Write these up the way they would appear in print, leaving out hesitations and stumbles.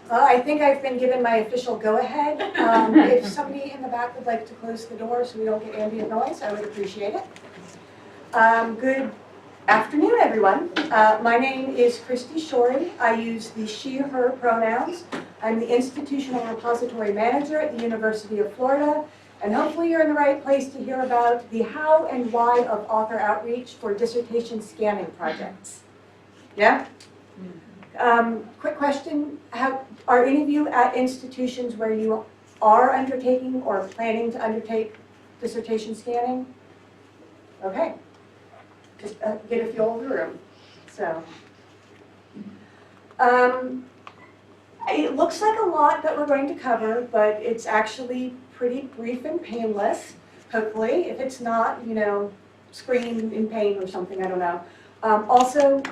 Well, I think I've been given my official go-ahead. If somebody in the back would like to close the door so we don't get ambient noise, I would appreciate it. Good afternoon, everyone. My name is Christy Shorey. I use the she, her pronouns. I'm the Institutional Repository Manager at the University of Florida, and hopefully you're in the right place to hear about the how and why of author outreach for dissertation scanning projects. Yeah? Quick question, are any of you at institutions where you are undertaking or planning to undertake dissertation scanning? Okay, just get a feel of the room. So, it looks like a lot that we're going to cover, but it's actually pretty brief and painless, hopefully. If it's not, you know, scream in pain or something, I don't know. Also,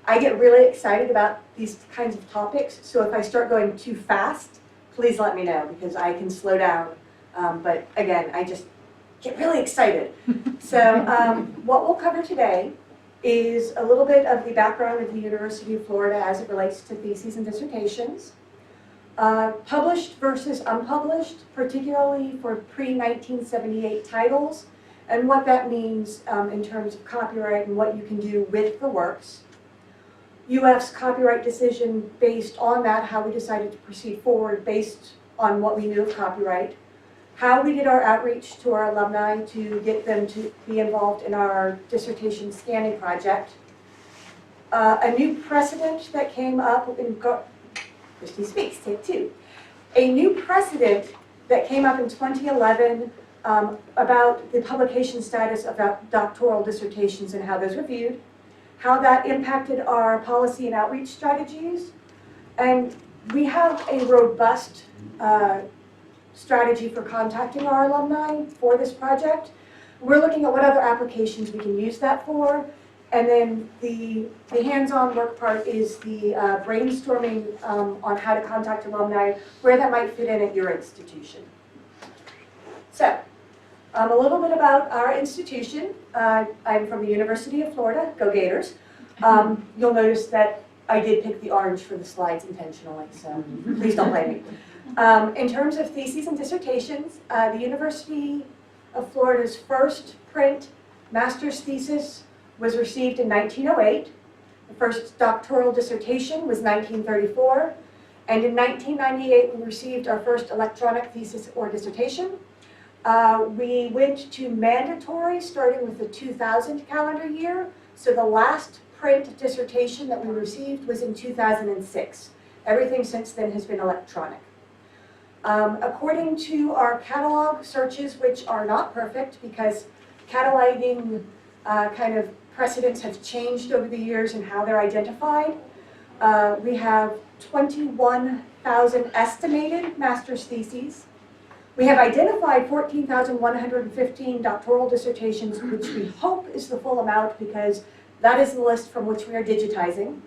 I get really excited about these kinds of topics, so if I start going too fast, please let me know, because I can slow down. But again, I just get really excited. So what we'll cover today is a little bit of the background of the University of Florida as it relates to theses and dissertations. Published versus unpublished, particularly for pre-1978 titles, and what that means in terms of copyright and what you can do with the works. UF's copyright decision based on that, how we decided to proceed forward based on what we knew of copyright, how we did our outreach to our alumni to get them to be involved in our dissertation scanning project, a new precedent that came up in, Christy Speaks, take two, a new precedent that came up in 2011 about the publication status of doctoral dissertations and how those were viewed, how that impacted our policy and outreach strategies. And we have a robust strategy for contacting our alumni for this project. We're looking at what other applications we can use that for. And then the hands-on work part is the brainstorming on how to contact alumni, where that might fit in at your institution. So, a little bit about our institution. I'm from the University of Florida, go Gators. You'll notice that I did pick the orange for the slides intentionally, so please don't blame me. In terms of theses and dissertations, the University of Florida's first print master's thesis was received in 1908. The first doctoral dissertation was 1934. And in 1998, we received our first electronic thesis or dissertation. We went to mandatory starting with the 2000 calendar year. So the last print dissertation that we received was in 2006. Everything since then has been electronic. According to our catalog searches, which are not perfect because cataloging kind of precedents have changed over the years and how they're identified, we have 21,000 estimated master's theses. We have identified 14,115 doctoral dissertations, which we hope is the full amount because that is the list from which we are digitizing.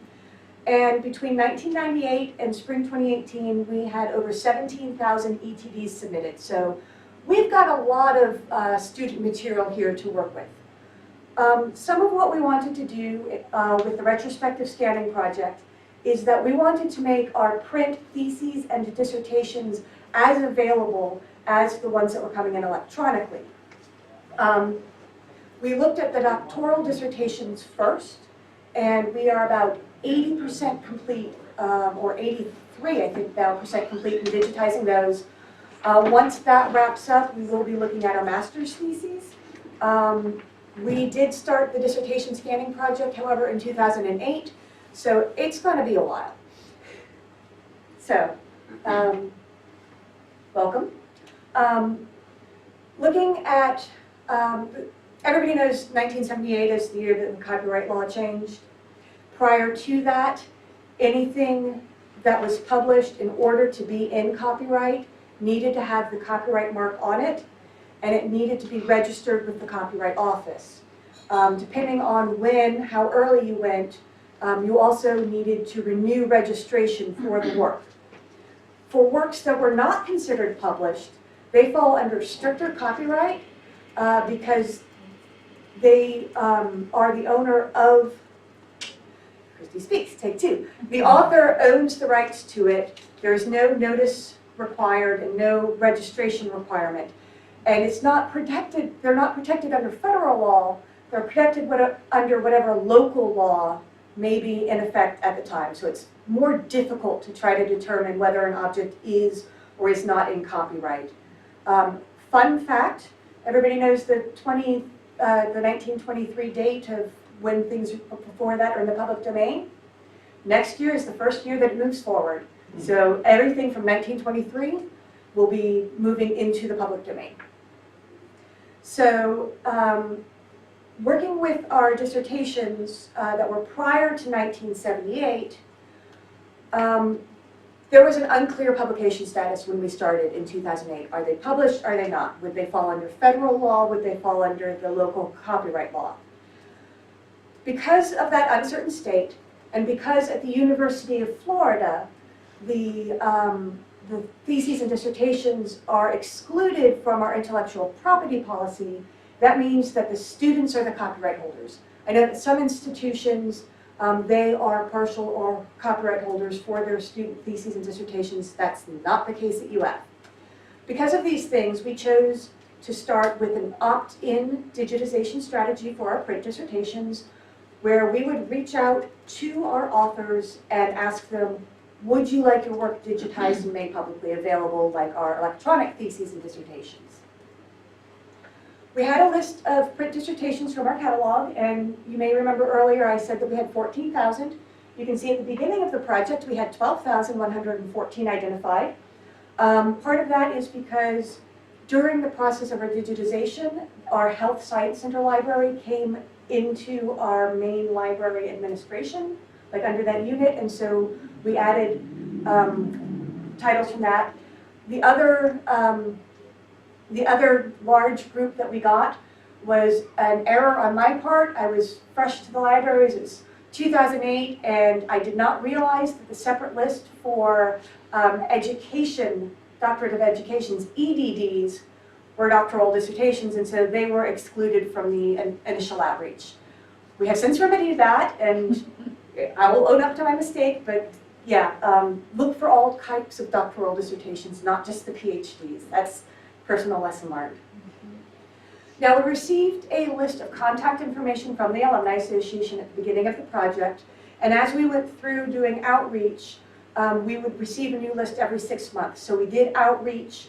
And between 1998 and spring 2018, we had over 17,000 ETDs submitted. So we've got a lot of student material here to work with. Some of what we wanted to do with the retrospective scanning project is that we wanted to make our print theses and dissertations as available as the ones that were coming in electronically. We looked at the doctoral dissertations first, and we are about 80% complete, or 83, I think now, % complete in digitizing those. Once that wraps up, we will be looking at our master's theses. We did start the dissertation scanning project, however, in 2008, so it's going to be a while. So, welcome. Looking at, everybody knows 1978 is the year that the copyright law changed. Prior to that, anything that was published in order to be in copyright needed to have the copyright mark on it, and it needed to be registered with the Copyright Office. Depending on how early you went, you also needed to renew registration for the work. For works that were not considered published, they fall under stricter copyright because they are the owner of, Christy Speaks, take two. The author owns the rights to it. There's no notice required and no registration requirement. And it's not protected, they're not protected under federal law, they're protected under whatever local law may be in effect at the time. So it's more difficult to try to determine whether an object is or is not in copyright. Fun fact, everybody knows the 1923 date of when things before that are in the public domain. Next year is the first year that it moves forward. So everything from 1923 will be moving into the public domain. So working with our dissertations that were prior to 1978, there was an unclear publication status when we started in 2008. Are they published? Are they not? Would they fall under federal law? Would they fall under the local copyright law? Because of that uncertain state, and because at the University of Florida, the theses and dissertations are excluded from our intellectual property policy, that means that the students are the copyright holders. I know that some institutions, they are partial or copyright holders for their student theses and dissertations. That's not the case at UF. Because of these things, we chose to start with an opt-in digitization strategy for our print dissertations, where we would reach out to our authors and ask them, would you like your work digitized and made publicly available like our electronic theses and dissertations? We had a list of print dissertations from our catalog, and you may remember earlier I said that we had 14,000. You can see at the beginning of the project we had 12,114 identified. Part of that is because during the process of our digitization, our Health Science Center library came into our main library administration, like under that unit, and so we added titles from that. The other large group that we got was an error on my part. I was fresh to the libraries. It was 2008, and I did not realize that the separate list for education, Doctorate of Education's EDDs, were doctoral dissertations, and so they were excluded from the initial outreach. We have since remedied that, and I will own up to my mistake, but yeah, look for all types of doctoral dissertations, not just the PhDs. That's personal lesson learned. Now, we received a list of contact information from the Alumni Association at the beginning of the project, and as we went through doing outreach, we would receive a new list every 6 months. So we did outreach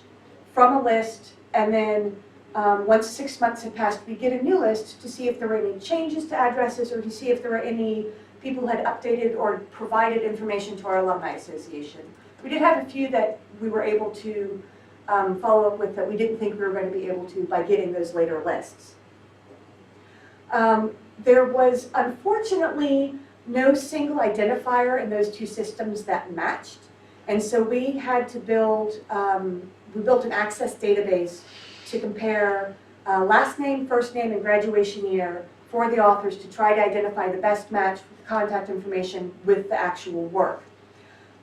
from a list, and then once 6 months had passed, we get a new list to see if there were any changes to addresses or to see if there were any people who had updated or provided information to our Alumni Association. We did have a few that we were able to follow up with that we didn't think we were going to be able to by getting those later lists. There was unfortunately no single identifier in those two systems that matched, and so we had to build, we built an access database to compare last name, first name, and graduation year for the authors to try to identify the best match with contact information with the actual work.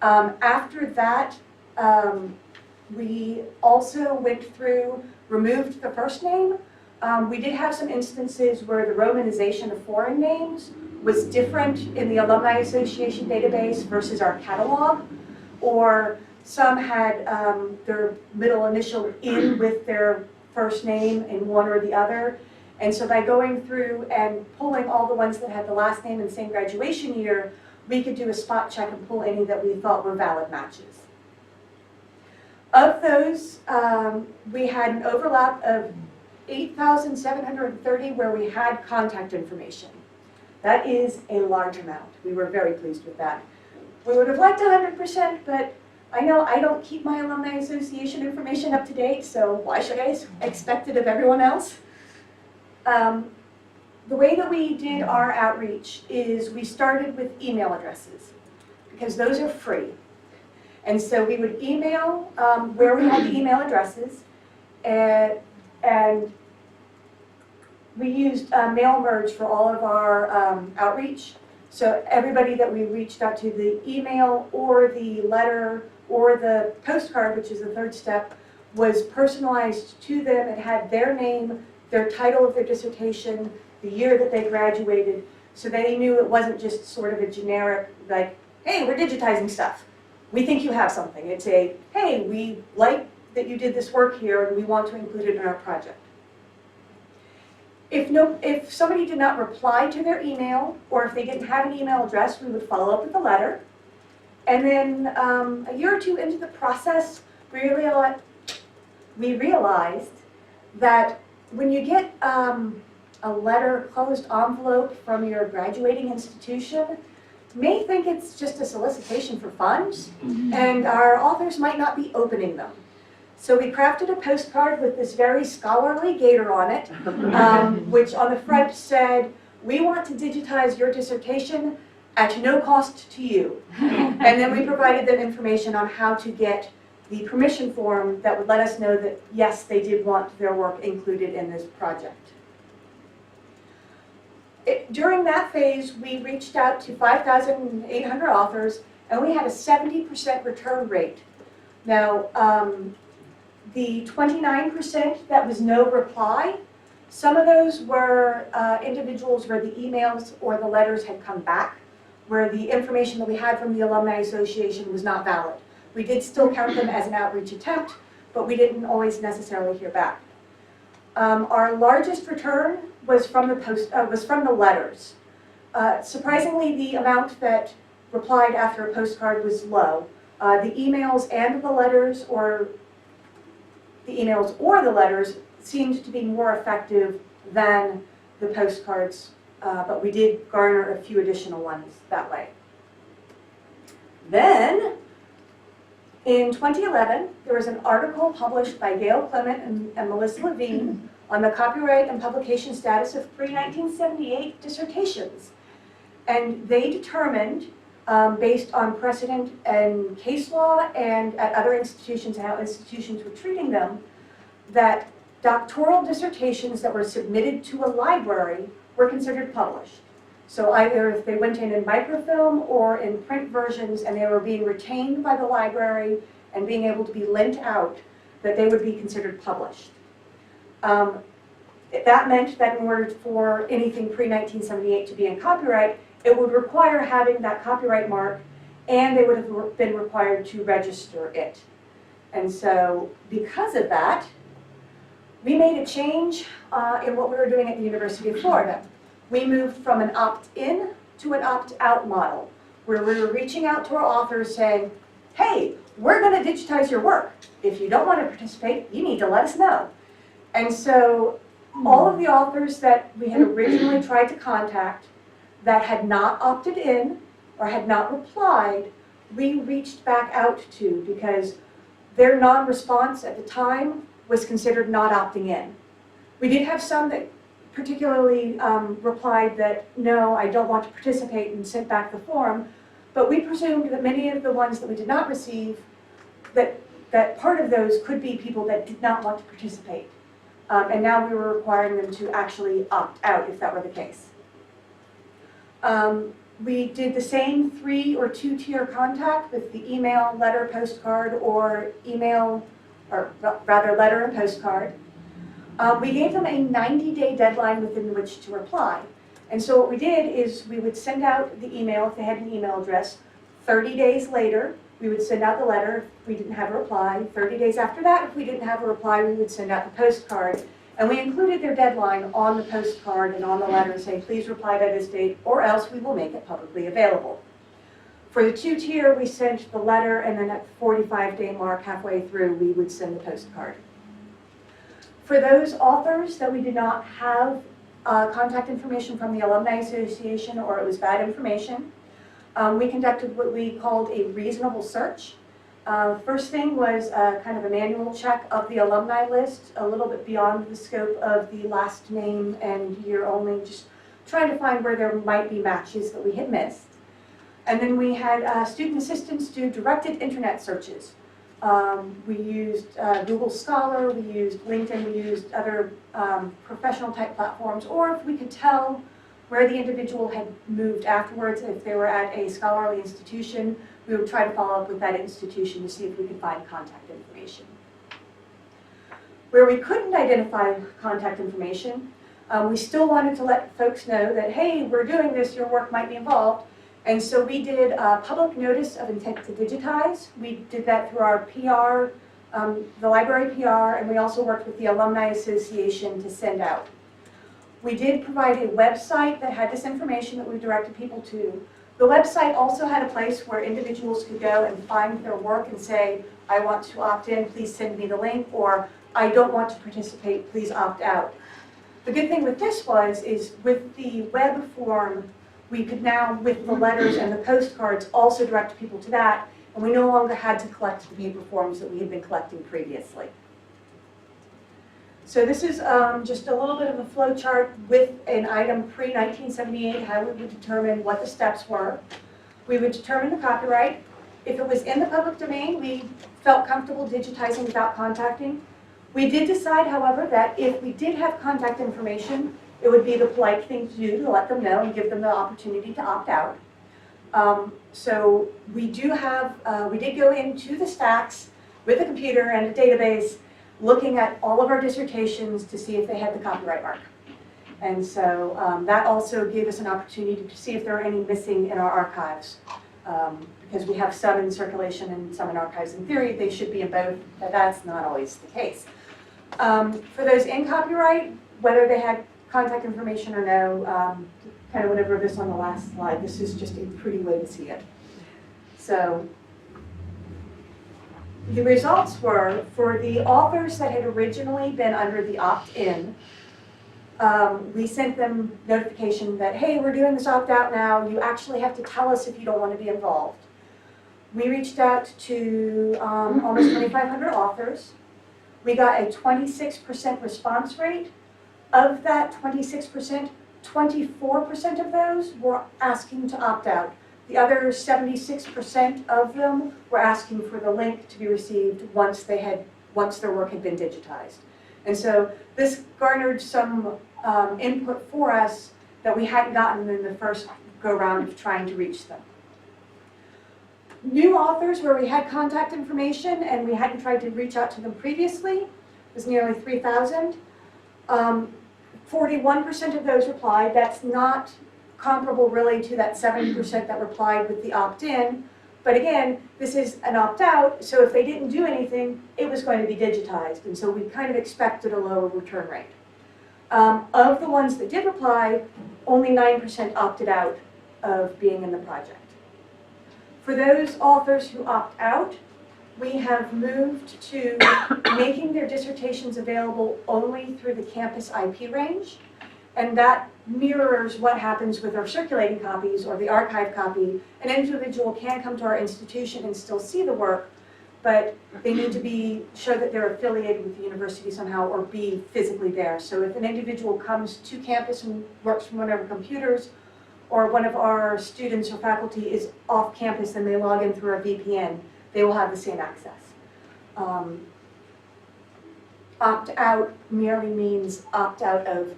After that, we also went through, removed the first name. We did have some instances where the romanization of foreign names was different in the Alumni Association database versus our catalog, or some had their middle initial in with their first name in one or the other. And so by going through and pulling all the ones that had the last name and same graduation year, we could do a spot check and pull any that we thought were valid matches. Of those, we had an overlap of 8,730 where we had contact information. That is a large amount. We were very pleased with that. We would have liked 100%, but I know I don't keep my Alumni Association information up to date, so why should I expect it of everyone else? The way that we did our outreach is we started with email addresses, because those are free. And so we would email where we had the email addresses, and we used mail merge for all of our outreach. So everybody that we reached out to, the email or the letter or the postcard, which is the third step, was personalized to them. It had their name, their title of their dissertation, the year that they graduated, so they knew it wasn't just sort of a generic, like, hey, we're digitizing stuff. we think you have something. It's a, hey, we like that you did this work here and we want to include it in our project. If somebody did not reply to their email, or if they didn't have an email address, we would follow up with a letter. And then a year or two into the process, we realized that when you get a letter, closed envelope from your graduating institution, you may think it's just a solicitation for funds, and our authors might not be opening them. So we crafted a postcard with this very scholarly gator on it, which on the front said, "We want to digitize your dissertation at no cost to you." And then we provided them information on how to get the permission form that would let us know that, yes, they did want their work included in this project. During that phase, we reached out to 5,800 authors, and we had a 70% return rate. Now, the 29% that was no reply, some of those were individuals where the emails or the letters had come back, where the information that we had from the Alumni Association was not valid. We did still count them as an outreach attempt, but we didn't always necessarily hear back. Our largest return was from the letters. Surprisingly, the amount that replied after a postcard was low. The emails and the letters, or the emails or the letters, seemed to be more effective than the postcards, but we did garner a few additional ones that way. Then, in 2011, there was an article published by Gail Clement and Melissa Levine on the copyright and publication status of pre-1978 dissertations. And they determined, based on precedent and case law and at other institutions and how institutions were treating them, that doctoral dissertations that were submitted to a library were considered published. So either if they went in microfilm or in print versions and they were being retained by the library and being able to be lent out, that they would be considered published. That meant that in order for anything pre-1978 to be in copyright, it would require having that copyright mark, and they would have been required to register it. And so because of that, we made a change in what we were doing at the University of Florida. We moved from an opt-in to an opt-out model, where we were reaching out to our authors saying, hey, we're going to digitize your work. If you don't want to participate, you need to let us know. And so all of the authors that we had originally tried to contact that had not opted in or had not replied, we reached back out to, because their non-response at the time was considered not opting in. We did have some that particularly replied that, no, I don't want to participate, and sent back the form, but we presumed that many of the ones that we did not receive, that part of those could be people that did not want to participate. And now we were requiring them to actually opt out if that were the case. We did the same 3 or 2-tier contact with the email, letter, postcard, or email, or rather letter and postcard. We gave them a 90-day deadline within which to reply. And so what we did is we would send out the email if they had an email address. 30 days later, we would send out the letter if we didn't have a reply. 30 days after that, if we didn't have a reply, we would send out the postcard. And we included their deadline on the postcard and on the letter, saying, please reply by this date, or else we will make it publicly available. For the 2-tier, we sent the letter, and then at the 45-day mark, halfway through, we would send the postcard. For those authors that we did not have contact information from the Alumni Association, or it was bad information, we conducted what we called a reasonable search. First thing was kind of a manual check of the alumni list, a little bit beyond the scope of the last name and year only, just trying to find where there might be matches that we had missed. And then we had student assistants do directed internet searches. We used Google Scholar, we used LinkedIn, we used other professional type platforms, or if we could tell where the individual had moved afterwards, if they were at a scholarly institution, we would try to follow up with that institution to see if we could find contact information. Where we couldn't identify contact information, we still wanted to let folks know that, hey, we're doing this, your work might be involved. And so we did a public notice of intent to digitize. We did that through our PR, the library PR, and we also worked with the Alumni Association to send out. We did provide a website that had this information that we directed people to. The website also had a place where individuals could go and find their work and say, I want to opt in, please send me the link, or I don't want to participate, please opt out. The good thing with this is with the web form, we could now, with the letters and the postcards, also direct people to that, and we no longer had to collect the paper forms that we had been collecting previously. So this is just a little bit of a flow chart with an item pre-1978, how we would determine what the steps were. We would determine the copyright. If it was in the public domain, we felt comfortable digitizing without contacting. We did decide, however, that if we did have contact information, it would be the polite thing to do to let them know and give them the opportunity to opt out. So we did go into the stacks with a computer and a database, looking at all of our dissertations to see if they had the copyright mark. And so that also gave us an opportunity to see if there are any missing in our archives. Because we have some in circulation and some in archives. In theory, they should be in both, but that's not always the case. For those in copyright, whether they had contact information or no, kind of went over this on the last slide. This is just a pretty way to see it. So the results were, for the authors that had originally been under the opt-in, we sent them notification that, hey, we're doing this opt-out now. You actually have to tell us if you don't want to be involved. We reached out to almost 2,500 authors. We got a 26% response rate. Of that 26%, 24% of those were asking to opt out. The other 76% of them were asking for the link to be received once their work had been digitized. And so this garnered some input for us that we hadn't gotten in the first go-round of trying to reach them. New authors where we had contact information and we hadn't tried to reach out to them previously was nearly 3,000. 41% of those replied. That's not comparable really to that 70% that replied with the opt-in. But again, this is an opt-out, so if they didn't do anything, it was going to be digitized. And so we kind of expected a lower return rate. Of the ones that did reply, only 9% opted out of being in the project. For those authors who opt out, we have moved to making their dissertations available only through the campus IP range. And that mirrors what happens with our circulating copies or the archive copy. An individual can come to our institution and still see the work, but they need to show that they're affiliated with the university somehow or be physically there. So if an individual comes to campus and works from one of our computers, or one of our students or faculty is off campus and they log in through our VPN, they will have the same access. Opt-out merely means opt-out of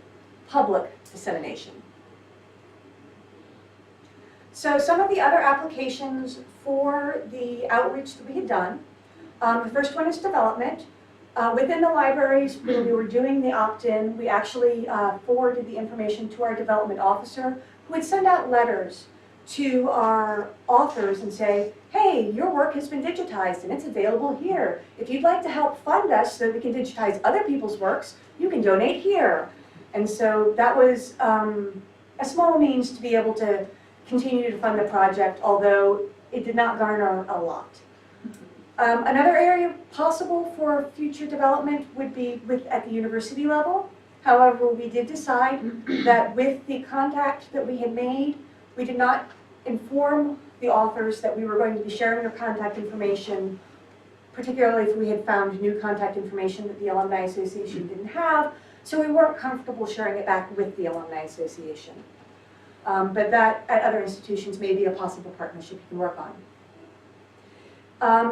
public dissemination. So some of the other applications for the outreach that we had done, the first one is development. Within the libraries, when we were doing the opt-in, we actually forwarded the information to our development officer, who would send out letters to our authors and say, hey, your work has been digitized and it's available here. If you'd like to help fund us so that we can digitize other people's works, you can donate here. And so that was a small means to be able to continue to fund the project, although it did not garner a lot. Another area possible for future development would be at the university level. However, we did decide that with the contact that we had made, we did not inform the authors that we were going to be sharing their contact information, particularly if we had found new contact information that the Alumni Association didn't have, so we weren't comfortable sharing it back with the Alumni Association. But that, at other institutions, may be a possible partnership you can work on.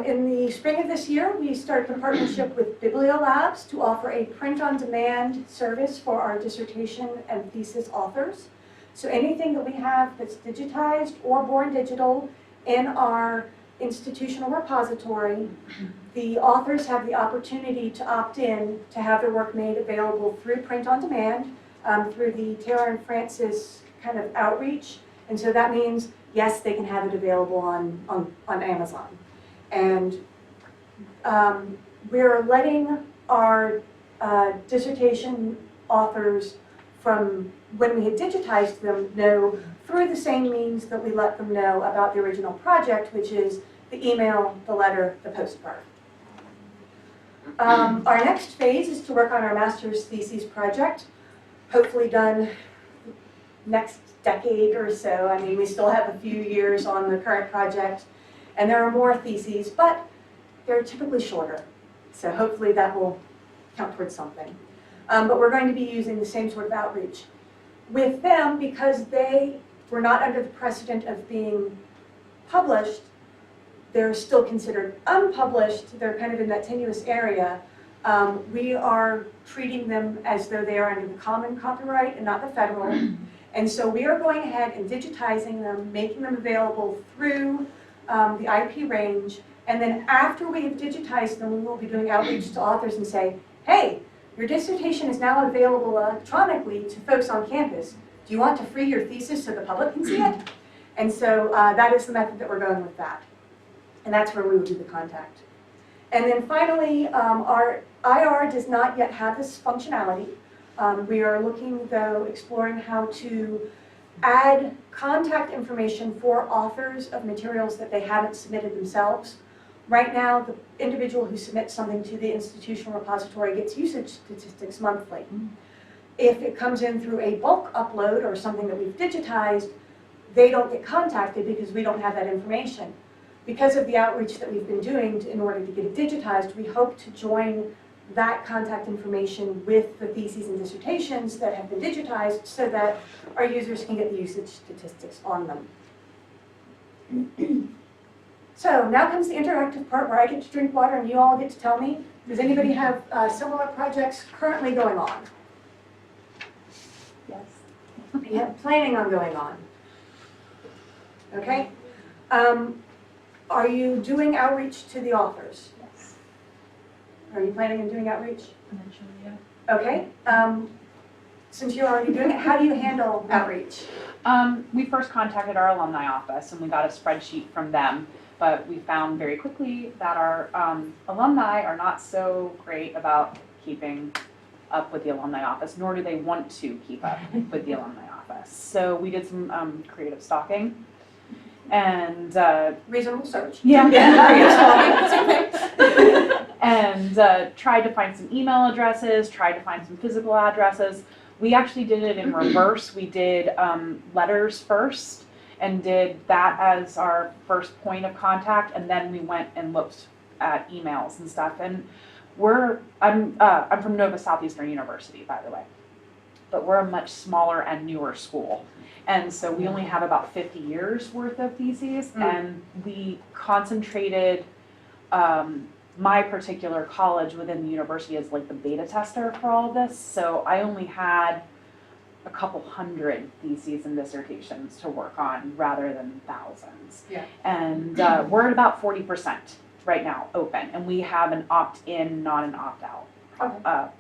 In the spring of this year, we started a partnership with Bibliolabs to offer a print-on-demand service for our dissertation and thesis authors. So anything that we have that's digitized or born digital in our institutional repository, the authors have the opportunity to opt in to have their work made available through print-on-demand, through the Taylor and Francis kind of outreach, And so that means, yes, they can have it available on Amazon. And we're letting our dissertation authors from when we had digitized them know through the same means that we let them know about the original project, which is the email, the letter, the postcard. Our next phase is to work on our master's thesis project, hopefully done next decade or so. I mean, we still have a few years on the current project, and there are more theses, but they're typically shorter. So hopefully that will count towards something. But we're going to be using the same sort of outreach. With them, because they were not under the precedent of being published, they're still considered unpublished. They're kind of in that tenuous area. We are treating them as though they are under the common copyright and not the federal. And so we are going ahead and digitizing them, making them available through the IP range. And then after we have digitized them, we will be doing outreach to authors and say, hey, your dissertation is now available electronically to folks on campus. Do you want to free your thesis so the public can see it? And so that is the method that we're going with that. And that's where we will do the contact. And then finally, our IR does not yet have this functionality. We are looking, though, exploring how to add contact information for authors of materials that they haven't submitted themselves. Right now, the individual who submits something to the institutional repository gets usage statistics monthly. If it comes in through a bulk upload or something that we've digitized, they don't get contacted because we don't have that information. Because of the outreach that we've been doing in order to get it digitized, we hope to join that contact information with the theses and dissertations that have been digitized so that our users can get the usage statistics on them. So now comes the interactive part where I get to drink water and you all get to tell me, does anybody have similar projects currently going on? Yes. Yeah, planning on going on. Okay. Are you doing outreach to the authors? Yes. Are you planning on doing outreach? Eventually, yeah. Okay. Since you're already doing it, how do you handle outreach? We first contacted our alumni office and we got a spreadsheet from them, but we found very quickly that our alumni are not so great about keeping up with the alumni office, nor do they want to keep up with the alumni office. So we did some creative stalking. And Reasonable search. yeah, Yeah. and tried to find some email addresses, tried to find some physical addresses. We actually did it in reverse. We did letters first and did that as our first point of contact, and then we went and looked at emails and stuff. And I'm from Nova Southeastern University, by the way, but we're a much smaller and newer school. And so we only have about 50 years worth of theses, and we concentrated my particular college within the university as like the beta tester for all of this. So I only had a couple hundred theses and dissertations to work on rather than thousands. Yeah. And we're at about 40% right now open, and we have an opt-in, not an opt-out. Okay.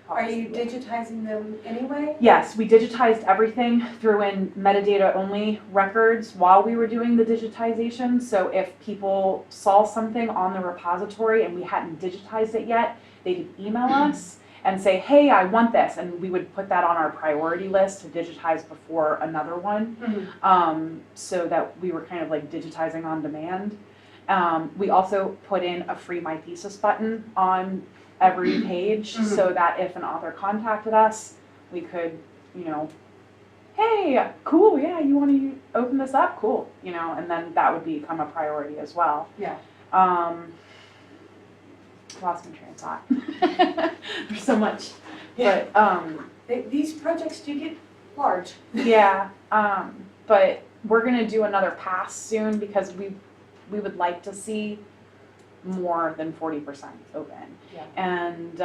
Are you digitizing them anyway? Yes, we digitized everything, threw in metadata only records while we were doing the digitization. So if people saw something on the repository and we hadn't digitized it yet, they could email us and say, hey, I want this. And we would put that on our priority list to digitize before another one. So that we were kind of like digitizing on demand. We also put in a free My Thesis button on every page so that if an author contacted us, we could, hey, cool, yeah, you want to open this up? Cool, and then that would become a priority as well. Yeah. Lost my train of thought. There's so much. Yeah. But these projects do get large. yeah, but we're going to do another pass soon because we would like to see more than 40% open. Yeah. And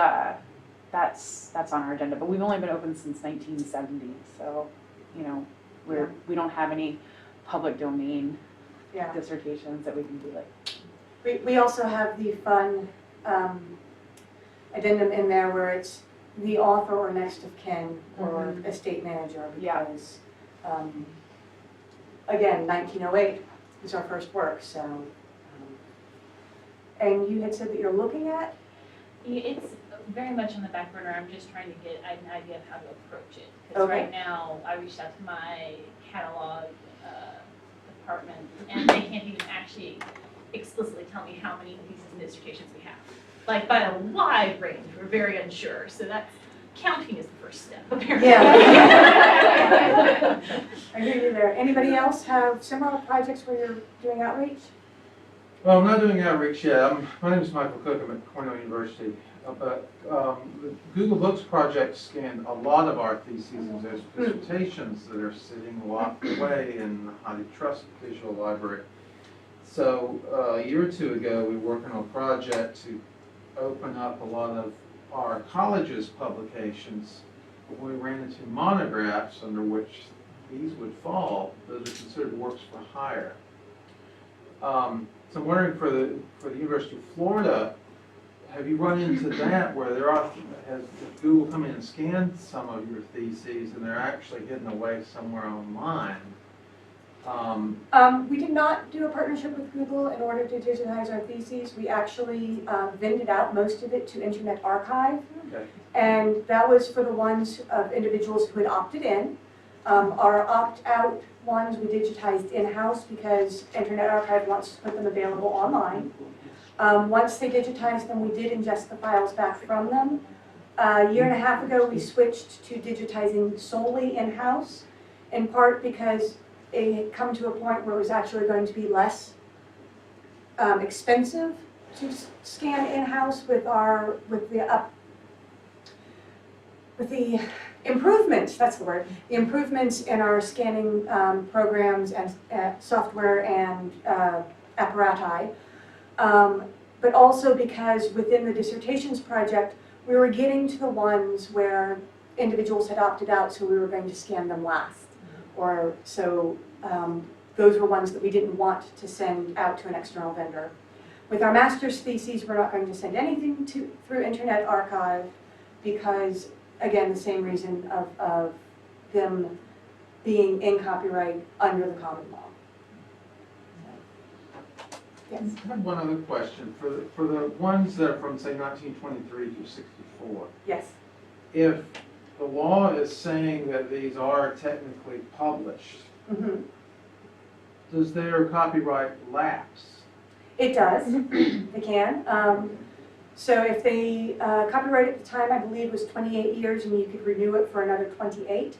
that's on our agenda. But we've only been open since 1970, so we don't have any public domain dissertations that we can do like. We also have the fun addendum in there where it's the author or next of kin or estate manager because again, 1908 is our first work, so. And you had said that you're looking at? It's very much on the back burner. I'm just trying to get an idea of how to approach it. Because Okay. right now, I reached out to my catalog department, and they can't even actually explicitly tell me how many theses and dissertations we have. Like, by a wide range, we're very unsure. So that's, counting is the first step, apparently. Yeah. I hear you there. Anybody else have similar projects where you're doing outreach? Well, I'm not doing outreach yet. My name is Michael Cook. I'm at Cornell University. But the Google Books project scanned a lot of our theses and dissertations that are sitting locked away in the highly trusted digital library. So a year or two ago, we were working on a project to open up a lot of our college's publications. We ran into monographs under which these would fall. Those are considered works for hire. So I'm wondering for the University of Florida, have you run into that where has Google come in and scanned some of your theses and they're actually hidden away somewhere online? We did not do a partnership with Google in order to digitize our theses. We actually vended out most of it to Internet Archive. Okay. And that was for the ones of individuals who had opted in. Our opt-out ones we digitized in-house because Internet Archive wants to put them available online. Once they digitized them, we did ingest the files back from them. A year and a half ago, we switched to digitizing solely in-house, in part because it had come to a point where it was actually going to be less expensive to scan in-house with the improvements, that's the word, the improvements in our scanning programs and software and apparati. But also because within the dissertations project, we were getting to the ones where individuals had opted out, so we were going to scan them last. Or so those were ones that we didn't want to send out to an external vendor. With our master's theses, we're not going to send anything through Internet Archive because, again, the same reason of them being in copyright under the common law. Yes. I have one other question. For the ones that are from, say, 1923 to 64, Yes. if the law is saying that these are technically published, Mm-hmm. does their copyright lapse? It does. They can. So if they copyright at the time, I believe, was 28 years, and you could renew it for another 28.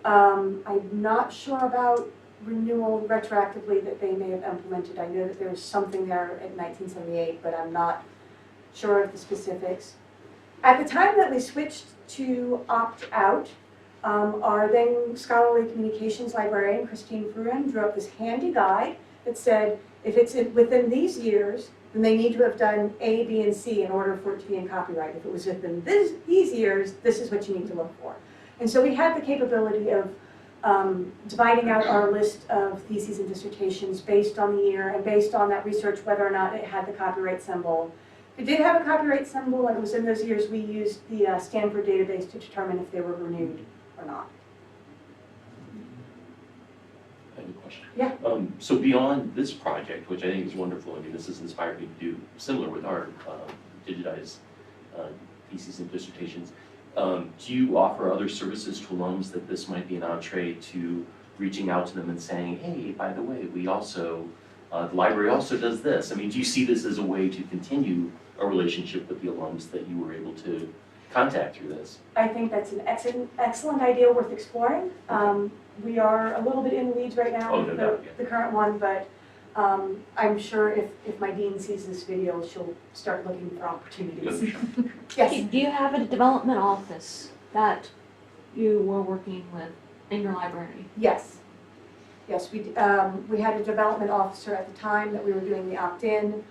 I'm not sure about renewal retroactively that they may have implemented. I know that there's something there in 1978, but I'm not sure of the specifics. At the time that we switched to opt-out, our then scholarly communications librarian, Christine Fruin, drew up this handy guide that said, if it's within these years, then they need to have done A, B, and C in order for it to be in copyright. If it was within these years, this is what you need to look for. And so we had the capability of dividing out our list of theses and dissertations based on the year and based on that research whether or not it had the copyright symbol. If it did have a copyright symbol and it was in those years, we used the Stanford database to determine if they were renewed or not. I have a question. Yeah. So beyond this project, which I think is wonderful, I mean, this has inspired me to do similar with our digitized theses and dissertations. Do you offer other services to alums that this might be an entree to reaching out to them and saying, hey, by the way, we also, the library also does this? I mean, do you see this as a way to continue a relationship with the alums that you were able to contact through this? I think that's an excellent idea worth exploring. We are a little bit in the weeds right now with the current one, but I'm sure if my dean sees this video, she'll start looking for opportunities. Yes. Do you have a development office that you were working with in your library? Yes. Yes, we had a development officer at the time that we were doing the opt-in.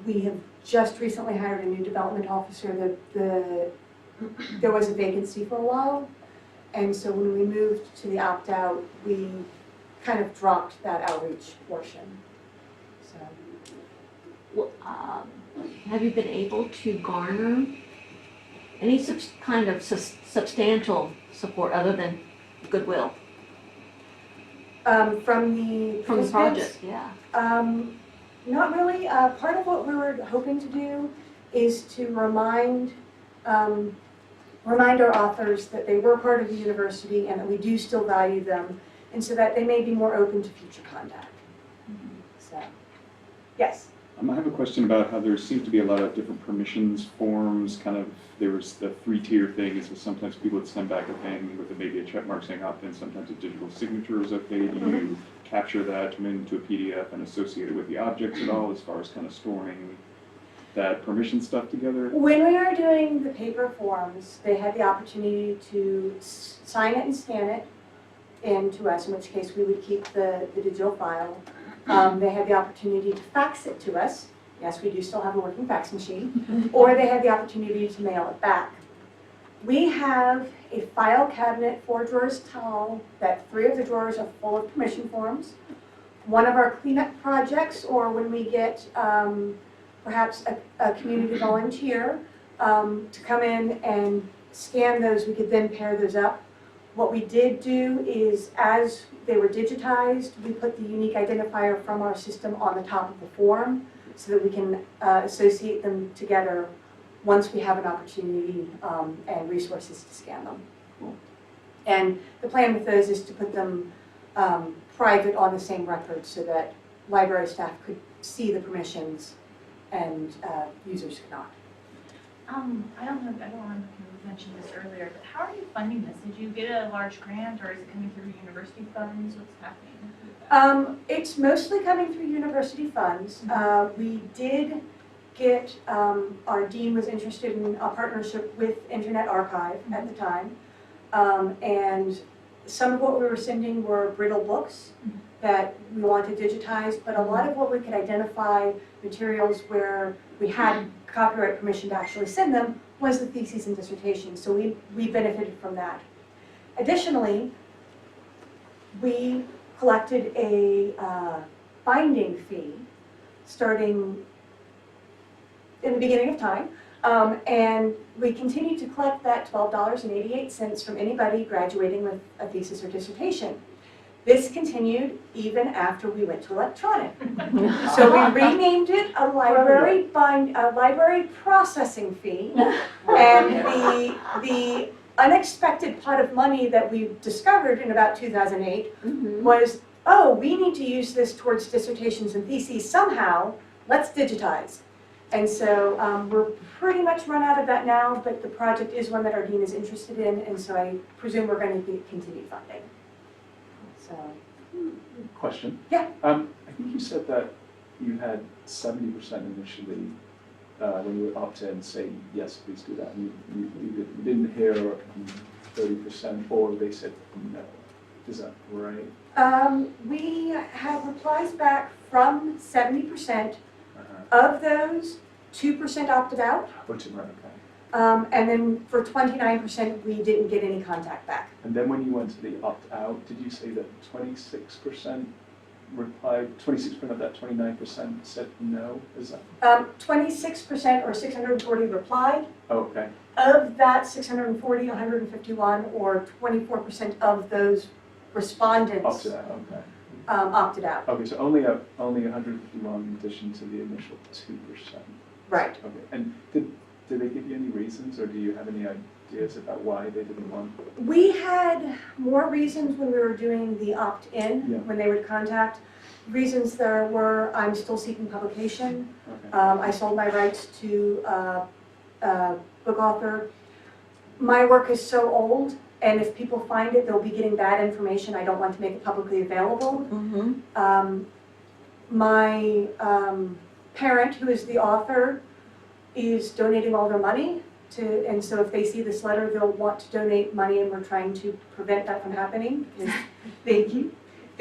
We have just recently hired a new development officer. There was a vacancy for a while, and so when we moved to the opt-out, we kind of dropped that outreach portion. So. Well, have you been able to garner any kind of substantial support other than goodwill? From the From the participants? project, yeah. Not really. Part of what we were hoping to do is to remind our authors that they were part of the university and that we do still value them, and so that they may be more open to future contact. So, yes. I have a question about how there seems to be a lot of different permissions forms, kind of, there was the 3-tier thing, is that sometimes people would send back a thing with maybe a check mark saying opt-in, sometimes a digital signature is okay. Do you capture that, turn it into a PDF and associate it with the objects at all as far as kind of storing that permission stuff together? When we are doing the paper forms, they had the opportunity to sign it and scan it in to us, in which case we would keep the digital file. They had the opportunity to fax it to us. Yes, we do still have a working fax machine. Or they had the opportunity to mail it back. We have a file cabinet 4 drawers tall that 3 of the drawers are full of permission forms. One of our cleanup projects, or when we get perhaps a community volunteer to come in and scan those, we could then pair those up. What we did do is, as they were digitized, we put the unique identifier from our system on the top of the form so that we can associate them together once we have an opportunity and resources to scan them. Cool. And the plan with those is to put them private on the same record so that library staff could see the permissions and users could not. I don't know if everyone mentioned this earlier, but how are you funding this? Did you get a large grant, or is it coming through university funds? What's happening with that? It's mostly coming through university funds. We did get, our dean was interested in a partnership with Internet Archive at the time. And some of what we were sending were brittle books that we wanted digitized, but a lot of what we could identify materials where we had copyright permission to actually send them was the theses and dissertations, so we benefited from that. Additionally, we collected a binding fee starting in the beginning of time, and we continue to collect that $12.88 from anybody graduating with a thesis or dissertation. This continued even after we went to electronic. So we renamed it a library processing fee, and the unexpected pot of money that we discovered in about 2008 was, oh, we need to use this towards dissertations and theses somehow, let's digitize. And so we're pretty much run out of that now, but the project is one that our dean is interested in, and so I presume we're going to continue funding. So. Question. Yeah. I think you said that you had 70% initially when you would opt in, say yes, please do that. And you didn't hear 30%, or they said no. Is that right? We have replies back from 70%. Of those, 2% opted out. Or to okay. And then for 29%, we didn't get any contact back. And then when you went to the opt-out, did you say that 26% replied, 26% of that 29% said no? Is that? 26% or 640 replied. Oh, okay. Of that 640, 151 or 24% of those respondents Opted out, okay. Opted out. Okay, so only 151 in addition to the initial 2%. Right. Okay, and did they give you any reasons, or do you have any ideas about why they didn't want? We had more reasons when we were doing the opt-in, Yeah. when they would contact. Reasons there were, I'm still seeking publication. Okay. I sold my rights to a book author. My work is so old, and if people find it, they'll be getting bad information. I don't want to make it publicly available. My parent, who is the author, is donating all their money to, and so if they see this letter, they'll want to donate money, and we're trying to prevent that from happening because they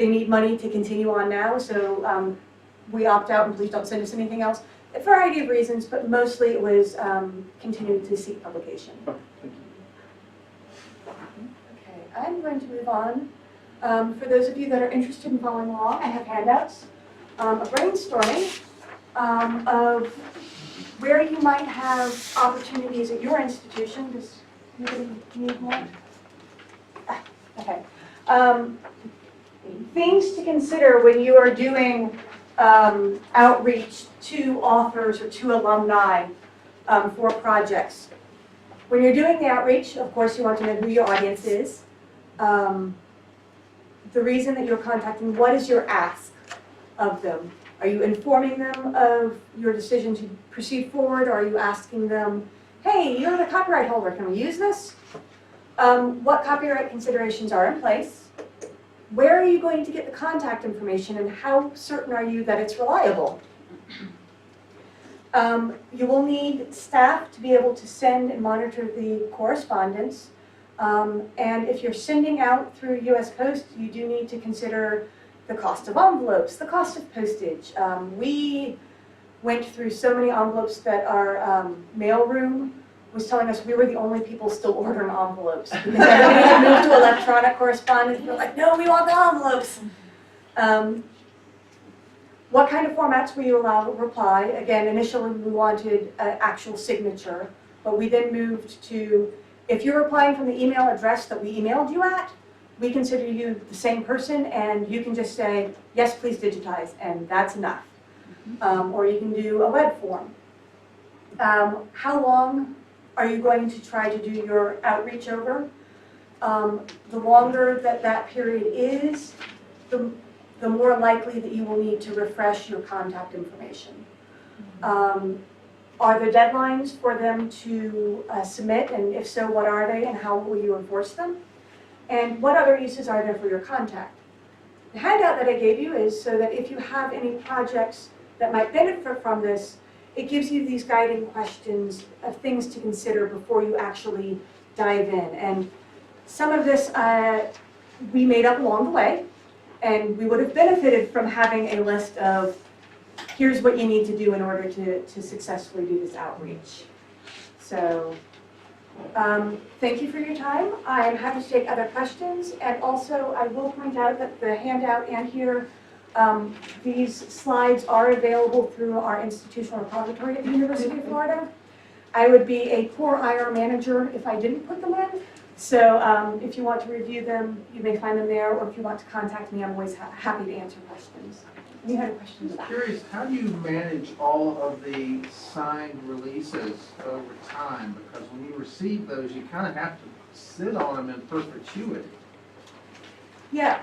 need money to continue on now. So we opt out, and please don't send us anything else. A variety of reasons, but mostly it was continuing to seek publication. Oh, thank you. Okay, I'm going to move on. For those of you that are interested in following along, I have handouts. A brainstorming of where you might have opportunities at your institution. Does anybody need more? Okay. things to consider when you are doing outreach to authors or to alumni for projects. When you're doing the outreach, of course, you want to know who your audience is. The reason that you're contacting, what is your ask of them? Are you informing them of your decision to proceed forward? Or are you asking them, hey, you're the copyright holder, can we use this? What copyright considerations are in place? Where are you going to get the contact information, and how certain are you that it's reliable? You will need staff to be able to send and monitor the correspondence. And if you're sending out through US Post, you do need to consider the cost of envelopes, the cost of postage. We went through so many envelopes that our mailroom was telling us we were the only people still ordering envelopes. Because everybody had moved to electronic correspondence. We're like, no, we want the envelopes. What kind of formats will you allow to reply? Again, initially we wanted an actual signature, but we then moved to, if you're replying from the email address that we emailed you at, we consider you the same person, and you can just say, yes, please digitize, and that's enough. Or you can do a web form. How long are you going to try to do your outreach over? The longer that period is, the more likely that you will need to refresh your contact information. Are there deadlines for them to submit, and if so, what are they, and how will you enforce them? And what other uses are there for your contact? The handout that I gave you is so that if you have any projects that might benefit from this, it gives you these guiding questions of things to consider before you actually dive in. And some of this we made up along the way, and we would have benefited from having a list of here's what you need to do in order to successfully do this outreach. So thank you for your time. I'm happy to take other questions, and also I will point out that the handout and here, these slides are available through our institutional repository at the University of Florida. I would be a poor IR manager if I didn't put them in. So if you want to review them, you may find them there, or if you want to contact me, I'm always happy to answer questions. You had a question about that. Curious, how do you manage all of the signed releases over time? Because when you receive those, you kind of have to sit on them in perpetuity. Yeah,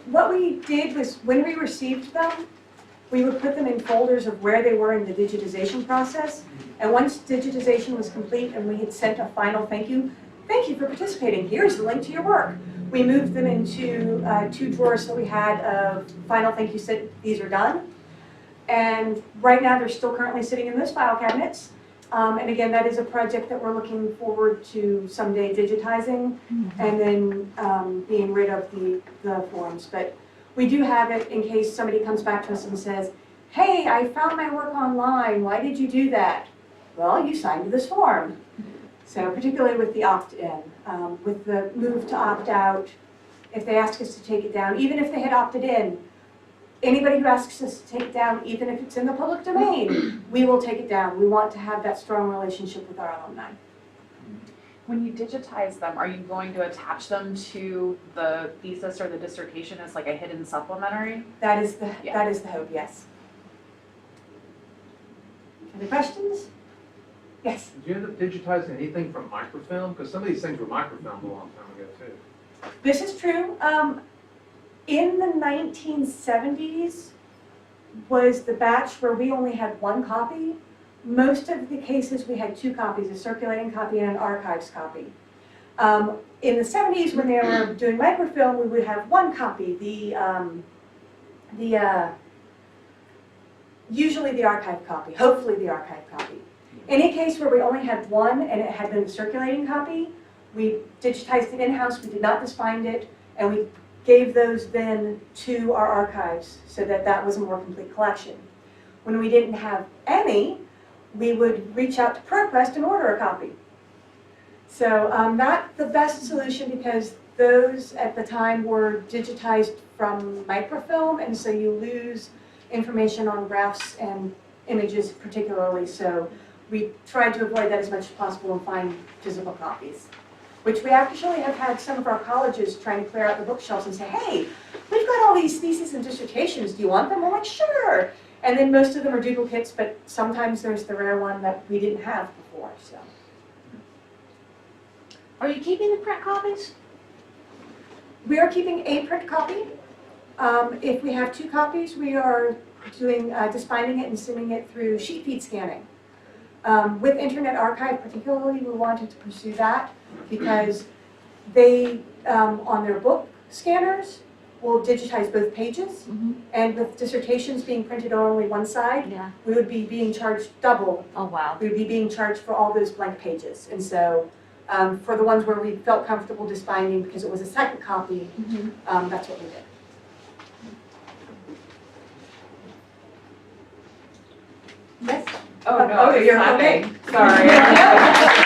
what we did was when we received them, we would put them in folders of where they were in the digitization process. And once digitization was complete and we had sent a final thank you for participating, here's the link to your work. We moved them into 2 drawers that we had of final thank you said these are done. And right now they're still currently sitting in those file cabinets. And again, that is a project that we're looking forward to someday digitizing and then being rid of the forms. But we do have it in case somebody comes back to us and says, hey, I found my work online, why did you do that? Well, you signed this form. So particularly with the opt-in, with the move to opt-out, if they ask us to take it down, even if they had opted in, anybody who asks us to take it down, even if it's in the public domain, we will take it down. We want to have that strong relationship with our alumni. When you digitize them, are you going to attach them to the thesis or the dissertation as like a hidden supplementary? That is the hope, yes. Any questions? Yes. Did you end up digitizing anything from microfilm? Because some of these things were microfilmed a long time ago too. This is true. In the 1970s was the batch where we only had 1 copy. Most of the cases we had 2 copies, a circulating copy and an archives copy. In the 70s when they were doing microfilm, we would have 1 copy, usually the archive copy, hopefully the archive copy. Any case where we only had 1 and it had been a circulating copy, we digitized it in-house, we did not disbind it, and we gave those then to our archives so that that was a more complete collection. When we didn't have any, we would reach out to ProQuest and order a copy. So not the best solution because those at the time were digitized from microfilm, and so you lose information on graphs and images particularly. So we tried to avoid that as much as possible and find physical copies. which we actually have had some of our colleges trying to clear out the bookshelves and say, hey, we've got all these theses and dissertations, do you want them? I'm like, sure. And then most of them are duplicates, but sometimes there's the rare one that we didn't have before, so. Are you keeping the print copies? We are keeping a print copy. If we have 2 copies, we are doing, just binding it and sending it through sheet feed scanning. With Internet Archive particularly, we wanted to pursue that because they, on their book scanners, will digitize both pages. And with dissertations being printed on only one side, Yeah. we would be being charged double. Oh, wow. We would be being charged for all those blank pages. And so for the ones where we felt comfortable just binding because it was a second copy, that's what we did. Yes? Oh, no, I was you're clapping. okay. Sorry.